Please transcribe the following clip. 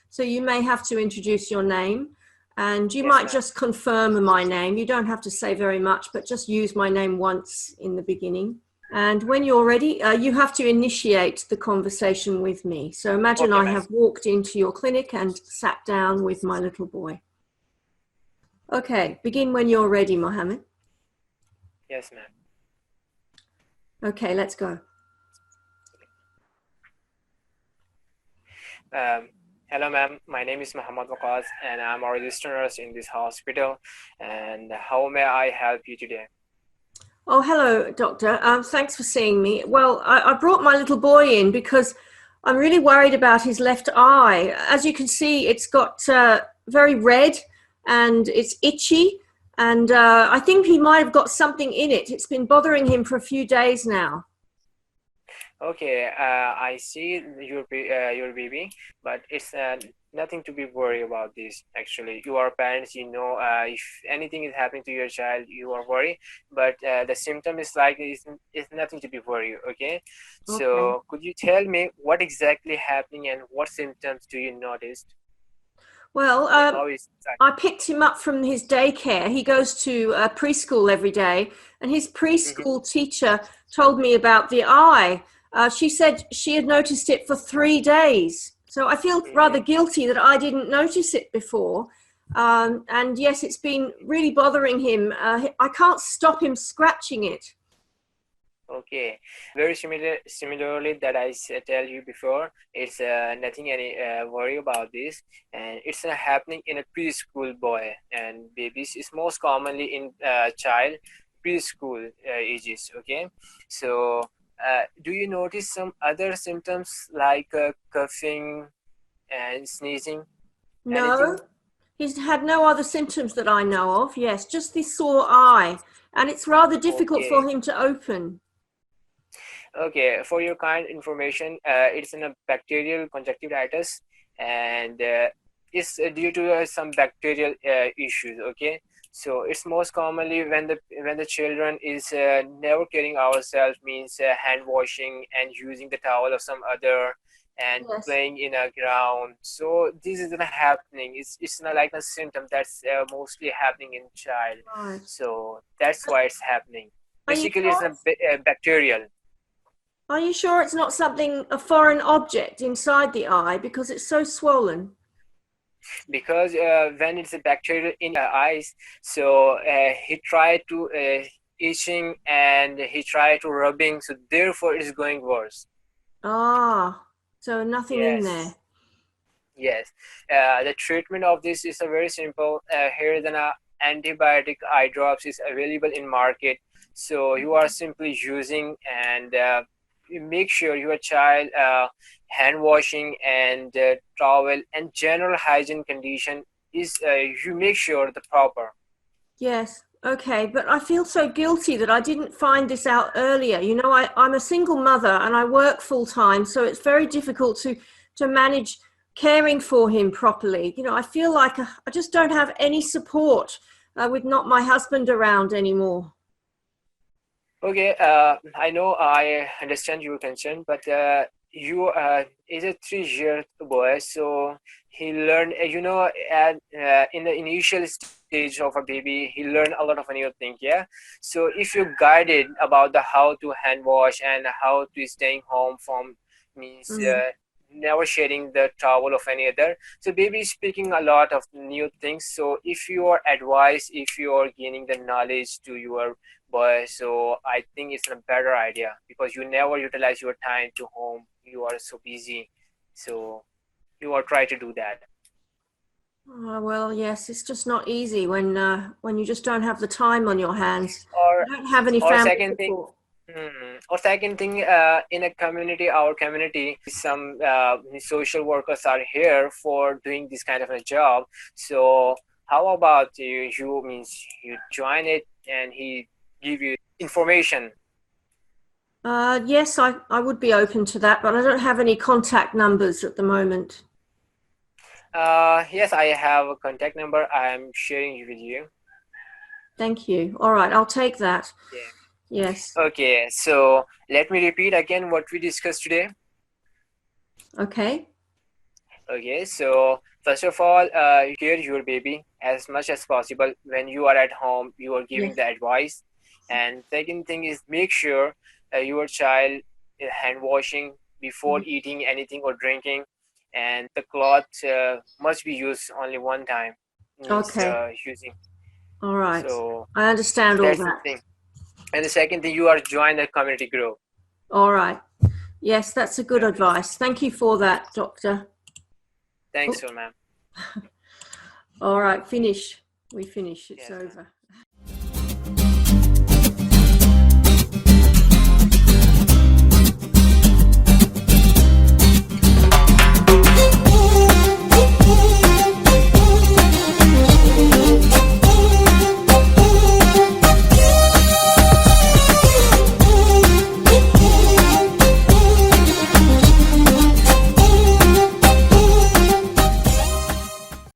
So you may have to introduce your name, and you might just confirm my name. You don't have to say very much, but just use my name once in the beginning. And when you're ready, you have to initiate the conversation with me. So imagine I have walked into your clinic and sat down with my little boy. Okay, begin when you're ready, Mohammed. Yes, ma'am. Okay, let's go. Hello, ma'am. My name is Muhammad Waqas, and I'm a registered nurse in this hospital. And how may I help you today? Oh, hello, doctor. Thanks for seeing me. Well, I brought my little boy in because I'm really worried about his left eye. As you can see, it's got very red and it's itchy. And I think he might have got something in it. It's been bothering him for a few days now. Okay, I see your baby, but it's nothing to be worried about this. Actually, you are parents, you know, if anything is happening to your child, you are worried, but the symptom is like it's nothing to be worried. Okay, so could you tell me what exactly happening and what symptoms do you notice? Well, I picked him up from his daycare. He goes to preschool every day, and his preschool teacher told me about the eye. She said she had noticed it for 3 days. So I feel rather guilty that I didn't notice it before. And yes, it's been really bothering him. I can't stop him scratching it. Okay, very similarly that I tell you before, it's nothing any worry about this, and it's happening in a preschool boy and babies. It's most commonly in child preschool ages. Okay, so do you notice some other symptoms like coughing and sneezing? No, anything? He's had no other symptoms that I know of. Yes, just this sore eye, and it's rather difficult for him to open. Okay, for your kind information, it's in a bacterial conjunctivitis, and it's due to some bacterial issues. Okay, so it's most commonly when the children is never caring ourselves, means hand washing and using the towel of some other and playing in a ground. So this is not happening. It's not like a symptom that's mostly happening in child. So that's why it's happening. Basically, it's a bacterial. Are you sure it's not something, a foreign object inside the eye, because it's so swollen? Because when it's a bacteria in your eyes, so he tried to itching and he tried to rubbing, so therefore it's going worse. Ah, so nothing in there. Yes, the treatment of this is a very simple. Here than a antibiotic eye drops is available in market, so you are simply using and you make sure your child hand washing and towel and general hygiene condition is you make sure the proper. Yes, okay, but I feel so guilty that I didn't find this out earlier. You know, I'm a single mother and I work full time, so it's very difficult to manage caring for him properly. You know, I feel like I just don't have any support with not my husband around anymore. Okay, I know, I understand your concern, but you is a 3-year boy, so he learned, you know, in the initial stage of a baby, he learned a lot of new things. Yeah, so if you guided about the how to hand wash and how to staying home from means never sharing the towel of any other, so baby is speaking a lot of new things. So if you are advised, if you are gaining the knowledge to your boy, so I think it's a better idea because you never utilize your time to home, you are so busy, so you are try to do that. Well, yes, it's just not easy when you just don't have the time on your hands. Or you don't have any family support. Or second thing, in a community, our community, some social workers are here for doing this kind of a job. So how about you means you join it and he give you information? Yes, I would be open to that, but I don't have any contact numbers at the moment. Yes, I have a contact number. I'm sharing it with you. Thank you. All right, I'll take that. Yeah. Yes. Okay, so let me repeat again what we discussed today. Okay. Okay, so first of all, hear your baby as much as possible. When you are at home, you are giving Yes. the advice. And second thing is make sure your child hand washing before eating anything or drinking, and the cloth must be used only one time, means Okay. using. All right. So I understand all that's the that. thing. And the second thing, you are join the community group. All right. Yes, that's a good Okay. advice. Thank you for that, Doctor. Thanks, Oh, so ma'am. all right. Finish. We finish. It's Yes, ma'am. over.